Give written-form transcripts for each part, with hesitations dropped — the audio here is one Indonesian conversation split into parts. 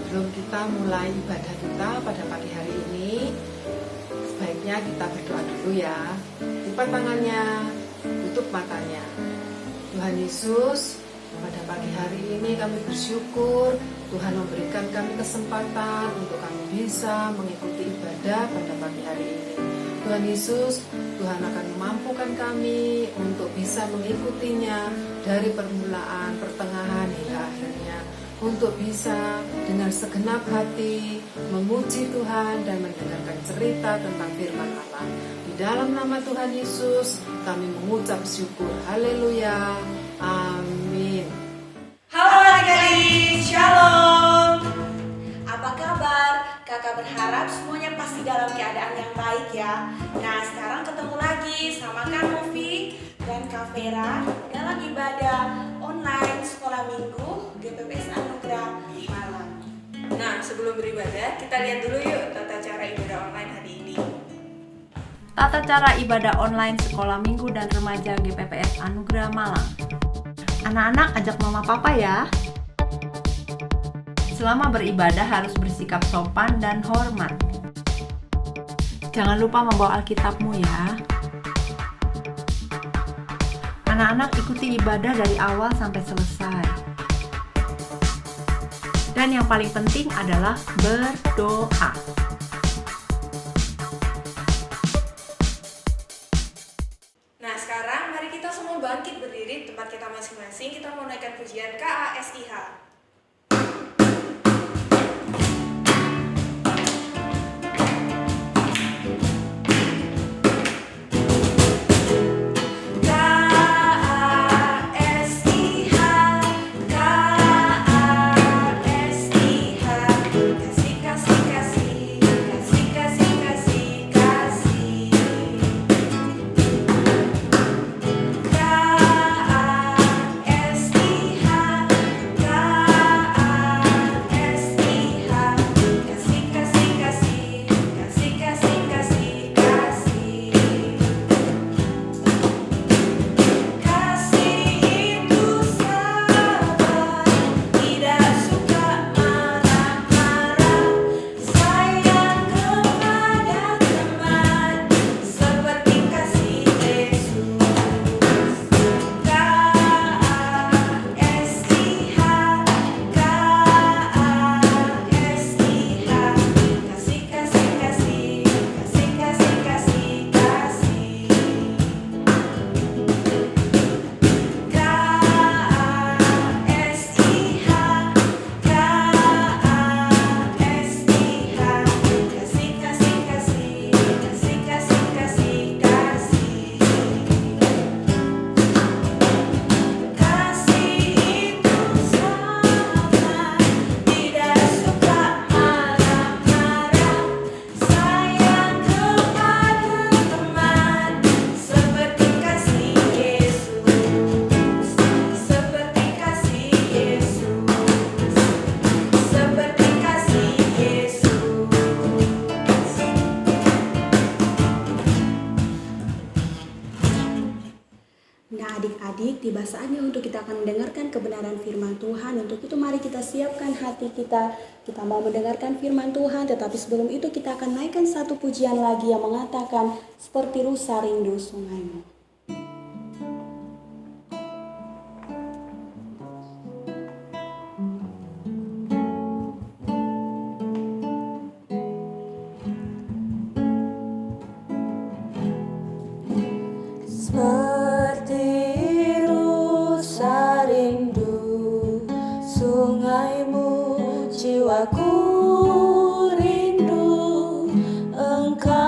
sebelum kita mulai ibadah kita pada pagi hari ini, sebaiknya kita berdoa dulu ya. Lipat tangannya, tutup matanya. Tuhan Yesus, pada pagi hari ini kami bersyukur Tuhan memberikan kami kesempatan untuk kami bisa mengikuti ibadah pada pagi hari ini. Tuhan Yesus, Tuhan akan memampukan kami untuk bisa mengikutinya dari permulaan, pertengahan hingga akhirnya, untuk bisa dengan segenap hati memuji Tuhan dan mendengarkan cerita tentang firman Allah. Di dalam nama Tuhan Yesus kami mengucap syukur. Haleluya. Amin. Halo adik-adik, shalom. Apa kabar? Kakak berharap semuanya pasti dalam keadaan yang baik ya. Nah, sekarang ketemu lagi sama Kak Novi dan Kak Vera dalam ibadah online sekolah minggu GPPS Anugerah Malang. Nah, sebelum beribadah, kita lihat dulu yuk tata cara ibadah online hari ini. Tata cara ibadah online sekolah minggu dan remaja GPPS Anugerah Malang. Anak-anak ajak mama papa ya. Selama beribadah harus bersikap sopan dan hormat. Jangan lupa membawa Alkitabmu ya. Anak-anak ikuti ibadah dari awal sampai selesai. Dan yang paling penting adalah berdoa. Nah, sekarang mari kita semua bangkit berdiri di tempat kita masing-masing. Kita mau naikkan pujian KASIH. Adik-adik, tiba saatnya untuk kita akan mendengarkan kebenaran firman Tuhan. Untuk itu mari kita siapkan hati kita. Kita mau mendengarkan firman Tuhan, tetapi sebelum itu kita akan naikkan satu pujian lagi yang mengatakan seperti rusa rindu sungaimu. Jiwaku rindu Engkau,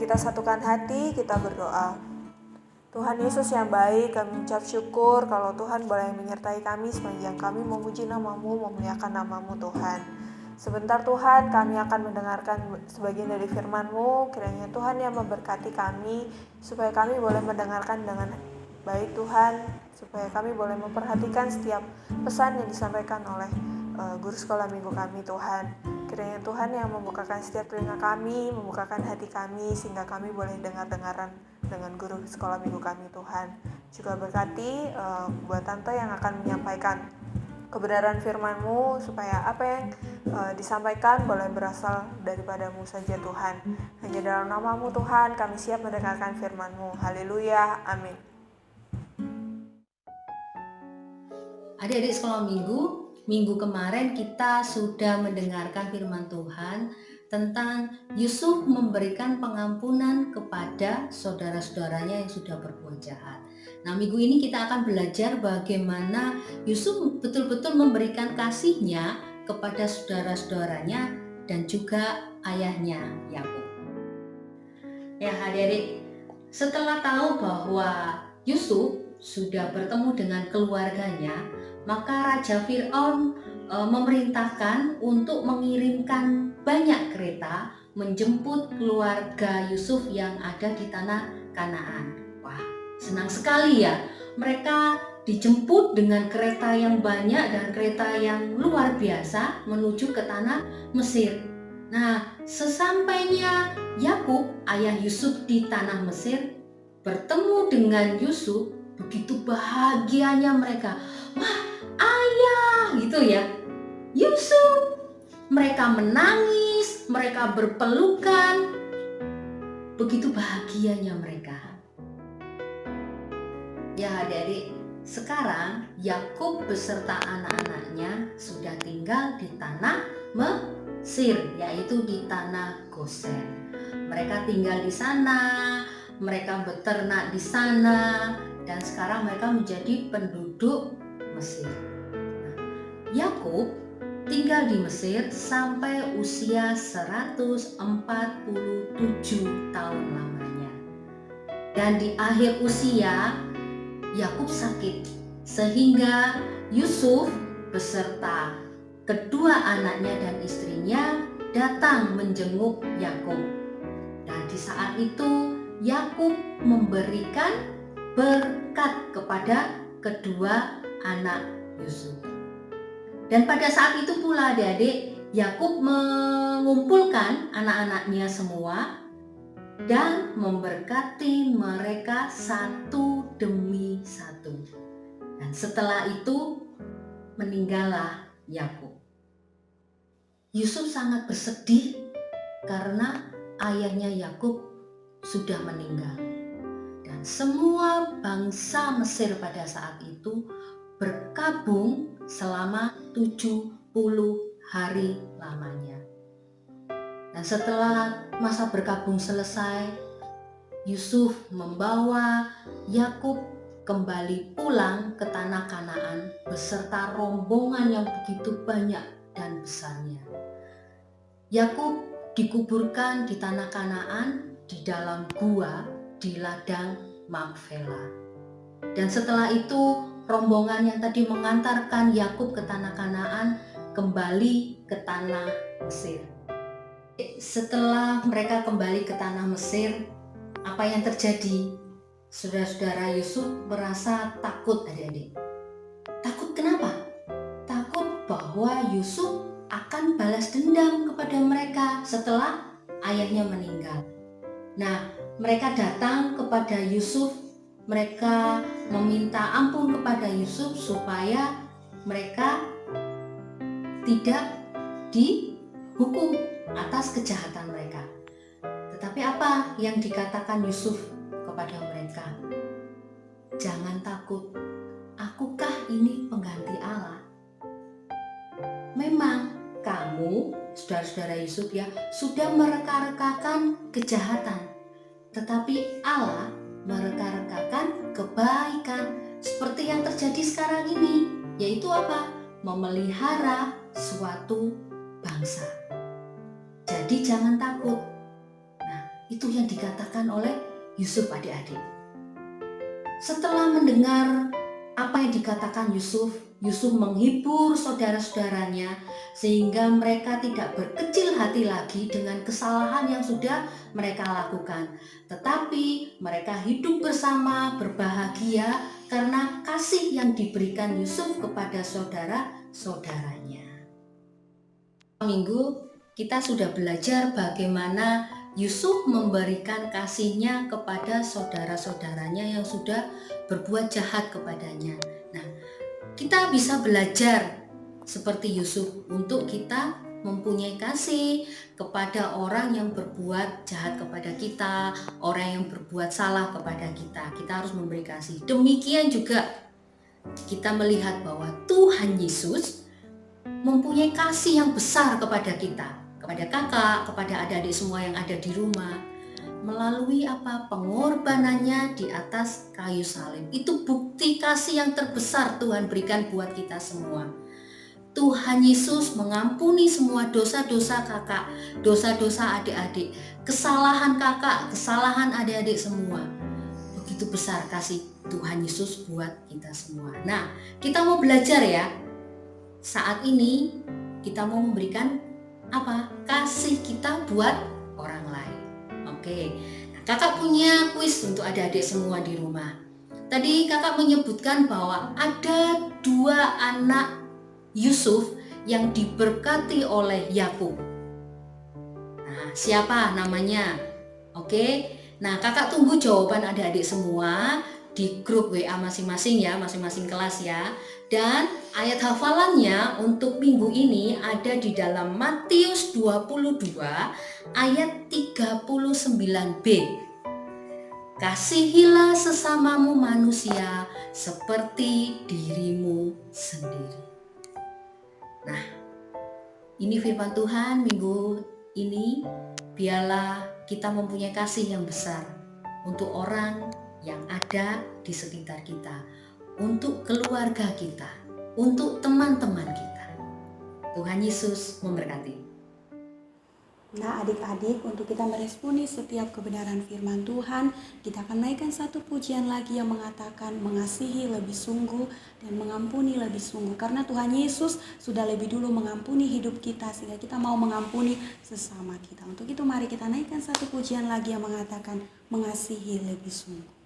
kita satukan hati, kita berdoa. Tuhan Yesus yang baik, kami mengucap syukur kalau Tuhan boleh menyertai kami sepanjang kami memuji nama-Mu, memuliakan nama-Mu Tuhan. Sebentar Tuhan, kami akan mendengarkan sebagian dari firman-Mu. Kiranya Tuhan yang memberkati kami, supaya kami boleh mendengarkan dengan baik Tuhan, supaya kami boleh memperhatikan setiap pesan yang disampaikan oleh guru sekolah minggu kami Tuhan. Kiranya Tuhan yang membukakan setiap telinga kami, membukakan hati kami, sehingga kami boleh dengar-dengaran dengan guru sekolah minggu kami Tuhan. Juga berkati buat Tante yang akan menyampaikan kebenaran firman-Mu, supaya apa yang disampaikan boleh berasal daripada-Mu saja Tuhan. Hanya dalam nama-Mu Tuhan kami siap mendengarkan firman-Mu. Haleluya, amin. Adik-adik sekolah minggu kemarin kita sudah mendengarkan firman Tuhan tentang Yusuf memberikan pengampunan kepada saudara-saudaranya yang sudah berbuat jahat. Nah, minggu ini kita akan belajar bagaimana Yusuf betul-betul memberikan kasihnya kepada saudara-saudaranya dan juga ayahnya Yakub. Ya adik-adik, setelah tahu bahwa Yusuf sudah bertemu dengan keluarganya, maka Raja Fir'aun memerintahkan untuk mengirimkan banyak kereta menjemput keluarga Yusuf yang ada di tanah Kanaan. Wah, senang sekali ya. Mereka dijemput dengan kereta yang banyak dan kereta yang luar biasa menuju ke tanah Mesir. Nah, sesampainya Yakub, ayah Yusuf di tanah Mesir, bertemu dengan Yusuf, begitu bahagianya mereka. Wah, ayah, gitu ya. Yusuf. Mereka menangis, mereka berpelukan. Begitu bahagianya mereka. Ya adik-adik, sekarang Yakub beserta anak-anaknya sudah tinggal di tanah Mesir, yaitu di tanah Gosen. Mereka tinggal di sana, mereka beternak di sana, dan sekarang mereka menjadi penduduk Mesir. Yakub tinggal di Mesir sampai usia 147 tahun lamanya. Dan di akhir usia Yakub sakit, sehingga Yusuf beserta kedua anaknya dan istrinya datang menjenguk Yakub. Dan di saat itu Yakub memberikan berkat kepada kedua anak Yusuf. Dan pada saat itu pula adik-adik, Yakub mengumpulkan anak-anaknya semua dan memberkati mereka satu demi satu. Dan setelah itu meninggallah Yakub. Yusuf sangat bersedih karena ayahnya Yakub sudah meninggal. Dan semua bangsa Mesir pada saat itu berkabung selama 70 hari lamanya. Dan setelah masa berkabung selesai, Yusuf membawa Yakub kembali pulang ke tanah Kanaan beserta rombongan yang begitu banyak dan besarnya. Yakub dikuburkan di tanah Kanaan di dalam gua di ladang Makfela. Dan setelah itu rombongan yang tadi mengantarkan Yakub ke tanah Kanaan kembali ke tanah Mesir. Setelah mereka kembali ke tanah Mesir, apa yang terjadi? Saudara-saudara Yusuf merasa takut adik-adik. Takut kenapa? Takut bahwa Yusuf akan balas dendam kepada mereka setelah ayahnya meninggal. Nah, mereka datang kepada Yusuf, mereka meminta ampun kepada Yusuf supaya mereka tidak dihukum atas kejahatan mereka. Tetapi apa yang dikatakan Yusuf kepada mereka? Jangan takut, akukah ini pengganti Allah? Memang kamu, saudara-saudara Yusuf ya, sudah mereka-rekakan kejahatan. Tetapi Allah mereka-rekakan kebaikan seperti yang terjadi sekarang ini, yaitu apa? Memelihara suatu bangsa. Jadi jangan takut. Nah, Itu yang dikatakan oleh Yusuf, adik-adik. Setelah mendengar apa yang dikatakan Yusuf menghibur saudara-saudaranya sehingga mereka tidak berkecil hati lagi dengan kesalahan yang sudah mereka lakukan. Tetapi mereka hidup bersama, berbahagia karena kasih yang diberikan Yusuf kepada saudara-saudaranya. Minggu kita sudah belajar bagaimana Yusuf memberikan kasihnya kepada saudara-saudaranya yang sudah berbuat jahat kepadanya. Nah, kita bisa belajar seperti Yusuf untuk kita mempunyai kasih kepada orang yang berbuat jahat kepada kita, orang yang berbuat salah kepada kita. Kita harus memberi kasih. Demikian juga kita melihat bahwa Tuhan Yesus mempunyai kasih yang besar kepada kita, kepada kakak, kepada adik-adik semua yang ada di rumah. Melalui pengorbanannya di atas kayu salib. Itu bukti kasih yang terbesar Tuhan berikan buat kita semua. Tuhan Yesus mengampuni semua dosa-dosa kakak, dosa-dosa adik-adik, kesalahan kakak, kesalahan adik-adik semua. Begitu besar kasih Tuhan Yesus buat kita semua. Nah, kita mau belajar ya. Saat ini kita mau memberikan kasih kita buat orang lain. Oke, nah, kakak punya kuis untuk adik-adik semua di rumah. Tadi kakak menyebutkan bahwa ada 2 anak Yusuf yang diberkati oleh Yakub. Nah, siapa namanya? Oke, nah kakak tunggu jawaban adik-adik semua di grup WA masing-masing ya, masing-masing kelas ya. Dan ayat hafalannya untuk minggu ini ada di dalam Matius 22 ayat 39b. Kasihilah sesamamu manusia seperti dirimu sendiri. Nah, ini firman Tuhan minggu ini. Biarlah kita mempunyai kasih yang besar untuk orang yang ada di sekitar kita, untuk keluarga kita, untuk teman-teman kita. Tuhan Yesus memberkati. Nah adik-adik, untuk kita meresponi setiap kebenaran firman Tuhan, kita akan naikkan satu pujian lagi yang mengatakan mengasihi lebih sungguh dan mengampuni lebih sungguh. Karena Tuhan Yesus sudah lebih dulu mengampuni hidup kita sehingga kita mau mengampuni sesama kita. Untuk itu mari kita naikkan satu pujian lagi yang mengatakan mengasihi lebih sungguh.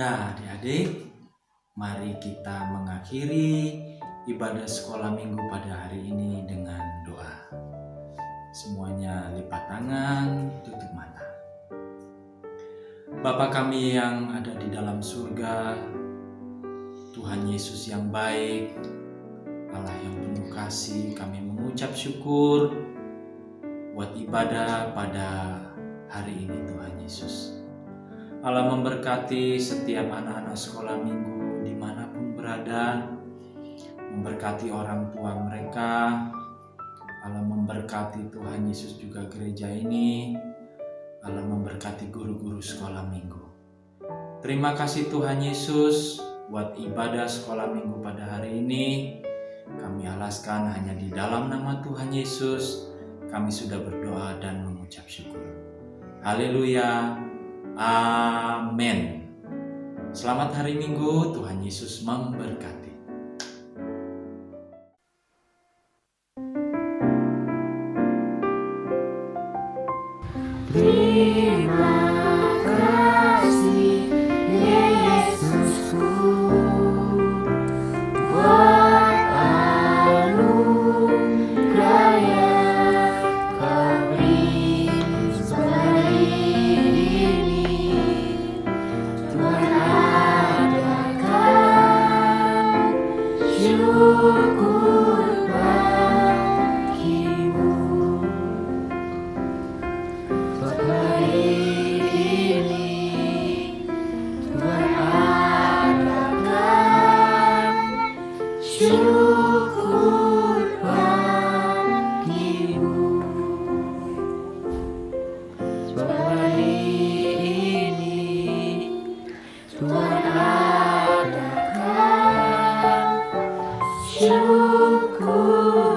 Nah, adik-adik, mari kita mengakhiri ibadah sekolah minggu pada hari ini dengan doa. Semuanya lipat tangan, tutup mata. Bapa kami yang ada di dalam surga, Tuhan Yesus yang baik, Allah yang penuh kasih, kami mengucap syukur buat ibadah pada hari ini Tuhan Yesus. Allah memberkati setiap anak-anak sekolah minggu dimanapun berada. memberkati orang tua mereka. Allah memberkati Tuhan Yesus juga gereja ini. Allah memberkati guru-guru sekolah minggu. Terima kasih Tuhan Yesus buat ibadah sekolah minggu pada hari ini. Kami alaskan hanya di dalam nama Tuhan Yesus. Kami sudah berdoa dan mengucap syukur. Haleluya. Amin. Selamat hari Minggu. Tuhan Yesus memberkati. Terima kasih Yesusku buat anugerah yang Kau beri hari ini. Tuhan adakan syukur bagimu. Hari ini Tuhan adakan syukur bagimu. Sebab hari ini Tuhan adakan syukur